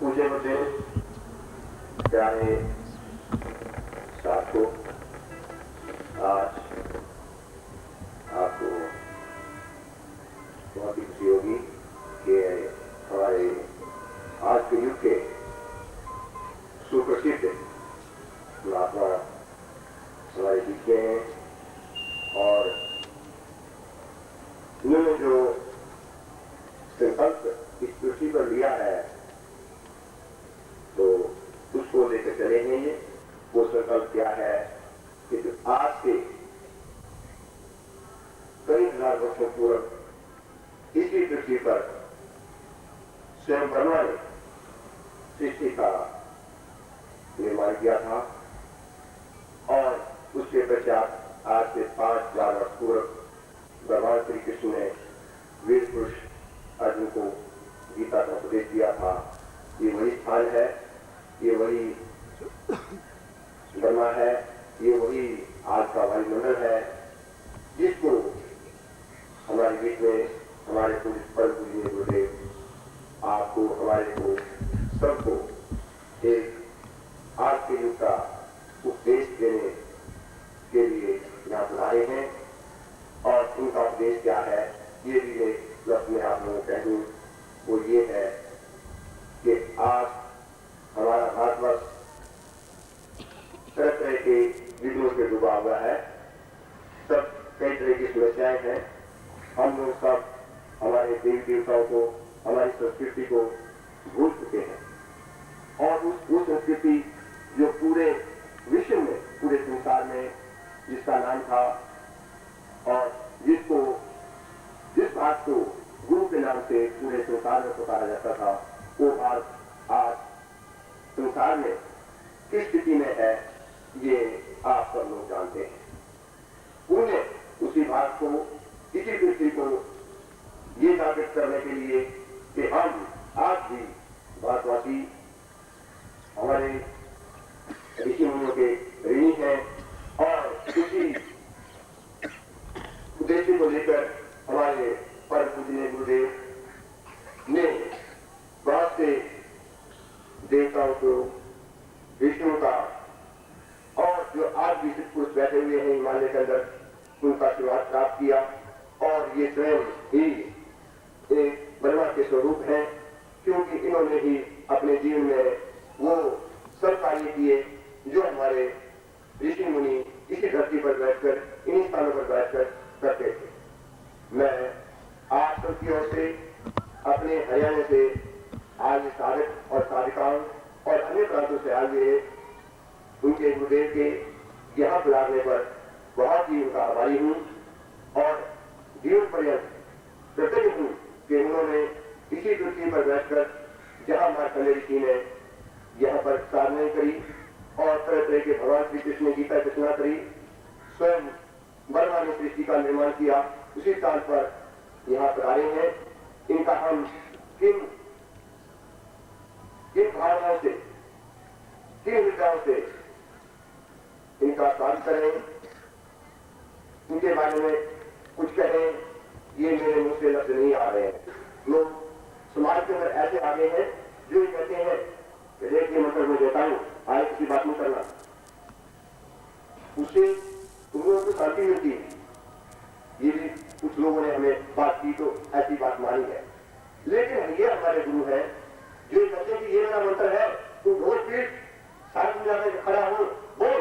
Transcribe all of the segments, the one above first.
पूजे मुझे प्यारे साथियों, आज आपको बहुत ही खुशी होगी कि हमारे आज के युग के सुप्रसिद्ध महात्मा हमारे बीच में हैं और उन्होंने जो संकल्प इस पृथ्वी पर लिया है तो उसको लेकर चले हैं। ये वो संकल्प क्या है कि जो आज से कई हजार वर्षों पूर्व इसी पृथ्वी पर स्वयं ब्रह्मा ने सृष्टि का निर्माण किया था और उसके पश्चात आज से 5000 वर्ष पूर्व भगवान श्री कृष्ण ने वीर पुरुष अर्जुन को गीता का उपदेश दिया था। ये वही स्थान है, ये वही ब्रह्मा है, ये वही आज का वायुमंडल है जिसको हमारे बीच में हमारे परम पूजनीय गुरुदेव आपको, हमारे को, सबको एक आज के युग का उपदेश देने के लिए यहाँ बुलाए हैं। और उनका उपदेश क्या है ये भी मैं अपने आप में कहूँ, वो ये है कि आज हमारा भारतवर्ष तरह तरह के विघ्नों से डूबा हुआ है। सब कई तरह की समस्याएं हैं। हम लोग सब हमारे देवी देवताओं को, हमारी संस्कृति को भूल चुके हैं और उस संस्कृति जो पूरे विश्व में, पूरे संसार में जिसका नाम था और जिस बात को गुरु के नाम से पूरे संसार में पुकारा जाता था, वो बात आज संसार में किस स्थिति में है ये आप सब लोग जानते हैं। उन्हें उसी बात को, इसी पृथ्वी को ये जागृत करने के लिए कि हम आज भी भारतवासी हमारे ऋषि मुनियों के ऋणी हैं और उसी उद्देश्य को लेकर हमारे परम पूजनीय गुरुदेव ने बहुत से देवताओं को, विष्णु का और जो आज भी पुरुष बैठे हुए हैं हिमालय के अंदर, उनका आशीर्वाद प्राप्त किया और ये स्वयं ही एक ब्रह्मा के स्वरूप हैं, क्योंकि इन्होंने ही अपने जीवन में वो सब कार्य किए जो हमारे ऋषि मुनि इसी धरती पर बैठकर, इन्हीं स्थानों पर बैठकर करते थे। मैं आप सबकी ओर से, अपने हरियाणा से आज साधक और साधिकाओं और अन्य प्रांतों से आए हुए उनके गुरुदेव के यहाँ बुलाने पर बहुत ही उनका आभारी हूँ और जीवन पर्यंत कृतज्ञ हूँ कि उन्होंने इसी पृथ्वी पर बैठकर जहाँ मार्कंडेय ऋषि ने यहाँ पर साधना करी और तरह तरह के भगवान श्री कृष्ण ने गीता की रचना करी, स्वयं ब्रह्मा ने सृष्टि का निर्माण किया, उसी स्थान पर यहाँ पर आए हैं। इनका हम किन भावनाओं से, किन विद्याओं से इनका स्वागत करें, इनके बारे में कुछ कहें, ये मेरे मुंह से लफ्ज नहीं आ रहे हैं। लोग समाज के अंदर ऐसे आ गए हैं जो ये कहते हैं कि देखिए मंत्र में देता हूँ, आगे किसी बात नहीं करना, उससे तुम लोगों को शांति मिलती है। ये भी कुछ लोगों ने हमें बात की तो ऐसी बात मानी है, लेकिन ये हमारे गुरु है जो कहते हैं कि ये मेरा मंत्र है, तू ढोल पीट साथ में जाकर खड़ा हो बोल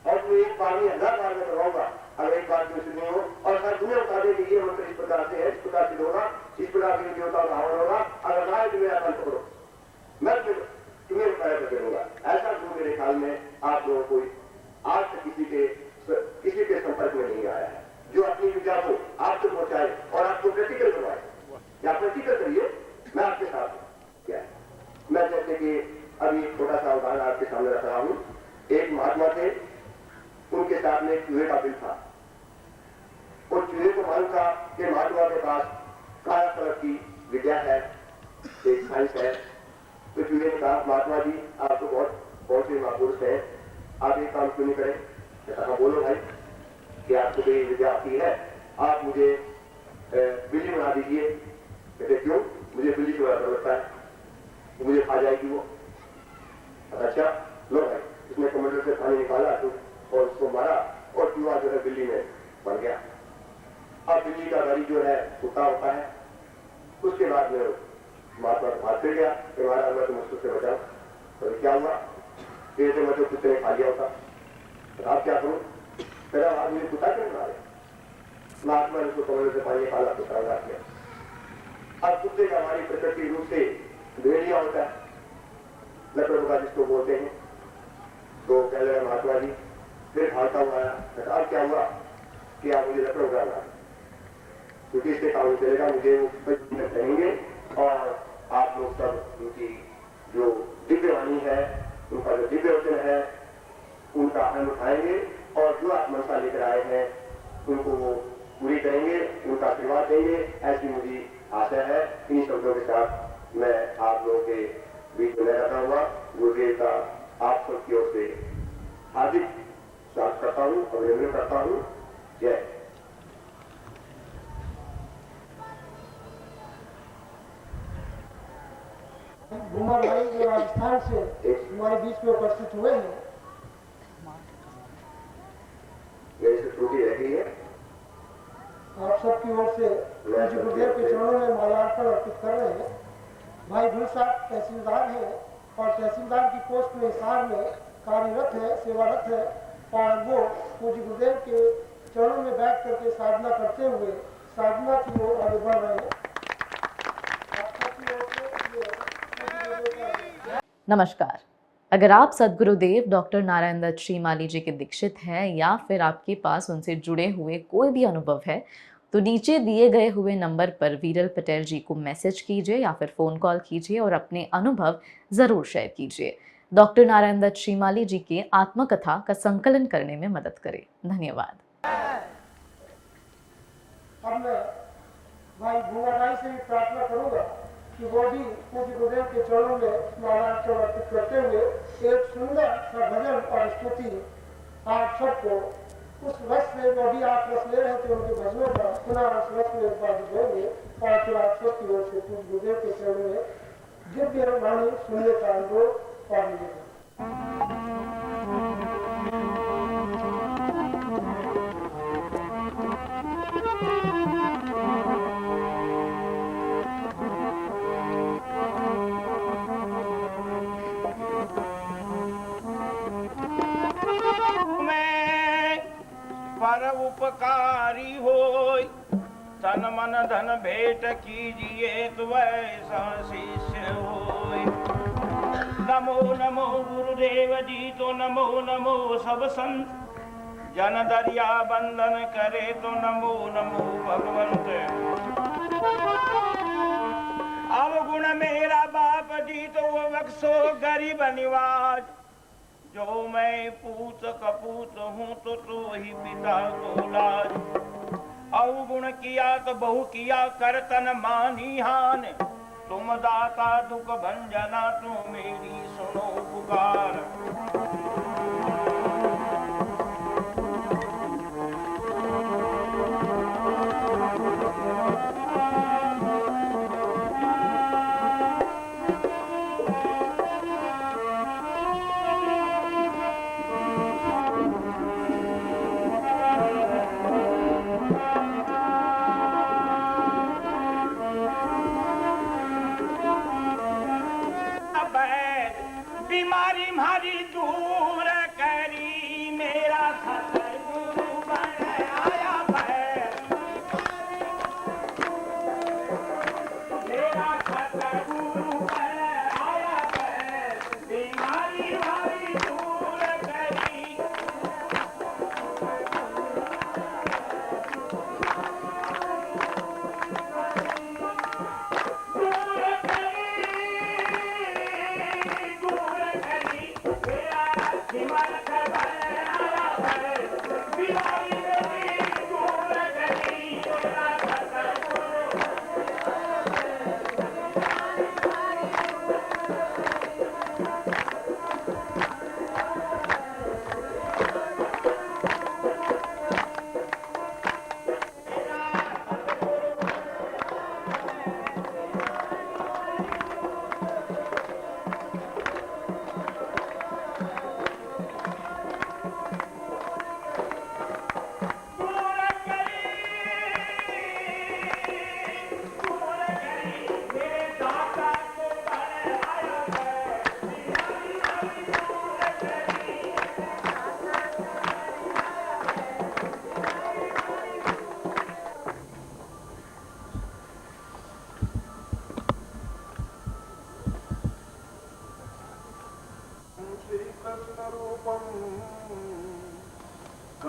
और तू एक बार में 1000 बार में करवाऊंगा, अगर एक बार में नहीं हो और सर तुम्हें बता दे कि ये मंत्र इस प्रकार से है, इस प्रकार से होगा, इस प्रकार से देवता का हवन होगा, अगर ना तो मेरा कंठ पकड़ो, मैं तुम्हें उपाय कर दूंगा। ऐसा गुरु मेरे ख्याल में आप लोगों को आज तक किसी के संपर्क में नहीं आया है जो अपनी विद्या को आपको पहुंचाए और आपको प्रैक्टिकल करवाए। या प्रैक्टिकल करिए, मैं आपके साथ हूं। क्या है, मैं जैसे कि अभी छोटा सा उदाहरण आपके सामने रख रहा हूं। एक महात्मा थे, उनके साथ में चूहे का बिल था और चूहे को मालूम था कि महात्मा के पास काला कलर की विद्या है, एक साइंस है। तो चूहे ने कहा, महात्मा जी आप तो बहुत से महापुरुष हैं, आप एक काम क्यों नहीं करें? कहा, बोलो भाई कि आपको कोई विद्या आती है, आप मुझे बिल्ली बना दीजिए। कहते क्यों? मुझे बिल्ली को डर लगता है। तो मुझे खा जाएगी वो। अच्छा लो भाई, इसने कमंडल से पानी निकाला तो और उसको मारा और चूहा जो है बिल्ली में मर गया। अब बिल्ली का गाड़ी जो है कुत्ता होता है। उसके बाद में महात्मा को हाथ फिर गया कि महाराज मैं तो मुझको से बचाओ। तो क्या हुआ, तेरे मतलब कुत्ते ने खा लिया होता, आप क्या करूं, मेरा आदमी कुत्ता क्यों मारे। महात्मा ने उसको कमंडल से पानी निकाला, कुत्ता लगा दिया। अब कुत्ते का हमारी प्रकृति रूप से भेड़िया होता है, लकड़बगा जिसको बोलते हैं। तो कह रहे महात्मा जी फिर भागता हुआ आया, अब क्या हुआ कि आप मुझे लकड़बगा ला, क्योंकि इससे काम चलेगा, मुझे वो कहेंगे और आप लोग सब उनकी जो दिव्य वाणी है, उनका जो दिव्य वचन है, उनका आनंद उठाएंगे और जो आप मनसा लेकर आए हैं उनको वो पूरी करेंगे, उनका आशीर्वाद देंगे, ऐसी मुझे आशा है। इन्हीं शब्दों के साथ मैं आप लोगों के बीच में रहता हुआ गुरुदेव का आप सबकी ओर से हार्दिक स्वागत करता हूँ, अभिनंदन करता हूँ। जय। घूमर भाई जो राजस्थान से हमारे बीच में उपस्थित हुए हैं, मेरी से त्रुटि रही है, आप सबकी ओर से पूज्य गुरुदेव के चरणों में माल्यार्पण अर्पित कर रहे हैं। भाई गुल साहब तहसीलदार हैं और तहसीलदार की पोस्ट में हिसार में कार्यरत है, सेवारत है, और वो पूज्य गुरुदेव के चरणों में बैठ करके साधना करते हुए साधना की ओर आगे बढ़ रहे हैं। आप सबकी ओर से नमस्कार। अगर आप सद्गुरुदेव डॉक्टर नारायण दत्त श्रीमाली जी के दीक्षित हैं या फिर आपके पास उनसे जुड़े हुए कोई भी अनुभव है तो नीचे दिए गए हुए नंबर पर वीरल पटेल जी को मैसेज कीजिए या फिर फ़ोन कॉल कीजिए और अपने अनुभव ज़रूर शेयर कीजिए। डॉक्टर नारायण दत्त श्रीमाली जी के आत्मकथा का संकलन करने में मदद करें। धन्यवाद। अब मैं भाई भूमादाई से भी प्रार्थना करूंगा कि वो भी पूज्य गुरुदेव के चरणों में माल्यार्पण अर्पित करते हुए एक सुंदर सा भजन और स्तुति आप सबको उस रस में जो भी आप रस ले रहे थे उनके भजनों का पुनः उस रस में एक बार जोड़ेंगे और फिर आप सबकी ओर से पूज्य गुरुदेव के चरणों में दिव्य वाणी सुनने का अनुरोध पा लीजिएगा। पर उपकारी होय तन मन धन भेंट कीजिए तो वैसा शिष्य होय। नमो नमो गुरुदेव जी तो नमो नमो सब संत जन दरिया बंदन करे तो नमो नमो भगवंत। अवगुण मेरा बाप जी तो वो बख्शो गरीब निवाज, जो मैं पूत कपूत हूँ तो ही पिता को लाज। अवगुण किया तो बहु किया करतन मानी हान, तुम दाता दुख भंजना तुम मेरी सुनो पुकार। बीमारी मारी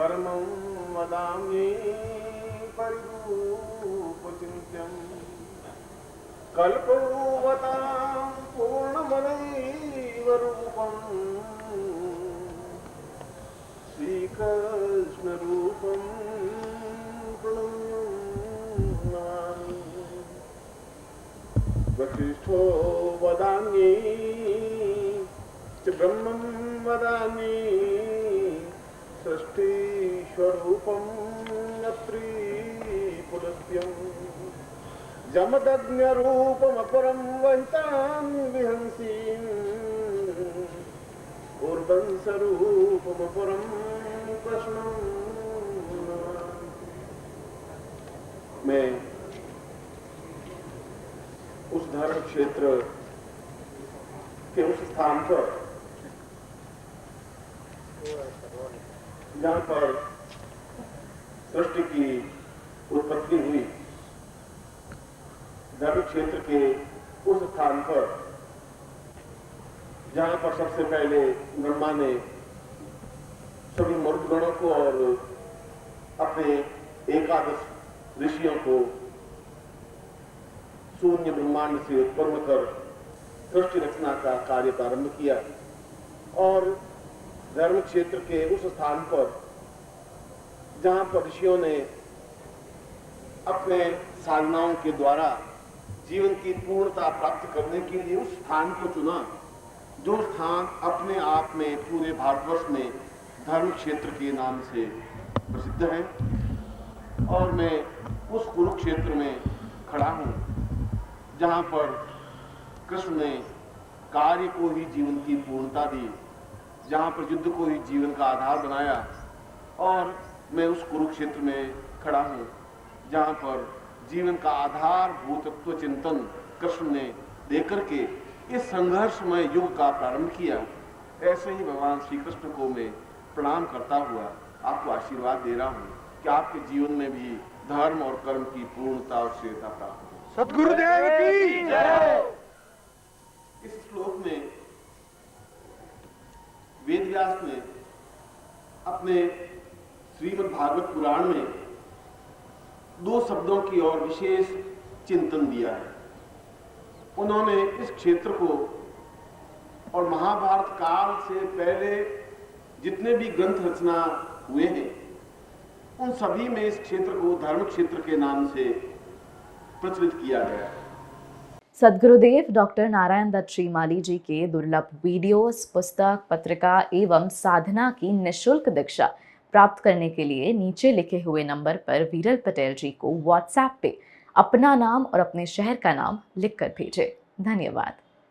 कर्मं वदामि परिरूपचिन्त्यम् कल्पवतां पूर्णमनैव रूपम् श्रीकृष्णरूपं प्रणम्य नमामि। वसिष्ठो वदामि च ब्रह्मं वदामि सृष्टिस्वरूपं त्रिपुलस्त्यम् जमदग्न्यरूपमपरं वहितां विहंसीम् ऊर्ध्वंसरूपमपरं कृष्णं नमामि। मैं उस धर्म क्षेत्र के उस स्थान पर जहाँ पर सृष्टि की उत्पत्ति हुई, धर्म क्षेत्र के उस स्थान पर जहाँ पर सबसे पहले ब्रह्मा ने सभी मरुदगणों को और अपने 11 ऋषियों को शून्य ब्रह्मांड से उत्पन्न कर सृष्टि रचना का कार्य प्रारंभ किया। और धर्म क्षेत्र के उस स्थान पर जहाँ पर ऋषियों ने अपने साधनाओं के द्वारा जीवन की पूर्णता प्राप्त करने के लिए उस स्थान को चुना, जो स्थान अपने आप में पूरे भारतवर्ष में धर्म क्षेत्र के नाम से प्रसिद्ध है। और मैं उस कुरुक्षेत्र में खड़ा हूँ जहाँ पर कृष्ण ने कार्य को ही जीवन की पूर्णता दी, जहाँ पर युद्ध को ही जीवन का आधार बनाया। और मैं उस कुरुक्षेत्र में खड़ा हूँ जहाँ पर जीवन का आधारभूत तत्व चिंतन कृष्ण ने देकर के इस संघर्षमय युग का प्रारंभ किया। ऐसे ही भगवान श्री कृष्ण को मैं प्रणाम करता हुआ आपको आशीर्वाद दे रहा हूँ कि आपके जीवन में भी धर्म और कर्म की पूर्णता और श्रेयता प्राप्त हो। सद्गुरुदेव की जय। इस श्लोक में वेद व्यास ने अपने श्रीमद् भागवत पुराण में 2 शब्दों की ओर विशेष चिंतन दिया है। उन्होंने इस क्षेत्र को और महाभारत काल से पहले जितने भी ग्रंथ रचना हुए हैं उन सभी में इस क्षेत्र को धर्म क्षेत्र के नाम से प्रचलित किया गया है। सद्गुरुदेव डॉक्टर नारायण दत्त श्रीमाली जी के दुर्लभ वीडियोस, पुस्तक, पत्रिका एवं साधना की निःशुल्क दीक्षा प्राप्त करने के लिए नीचे लिखे हुए नंबर पर वीरल पटेल जी को व्हाट्सएप पे अपना नाम और अपने शहर का नाम लिखकर भेजें। धन्यवाद।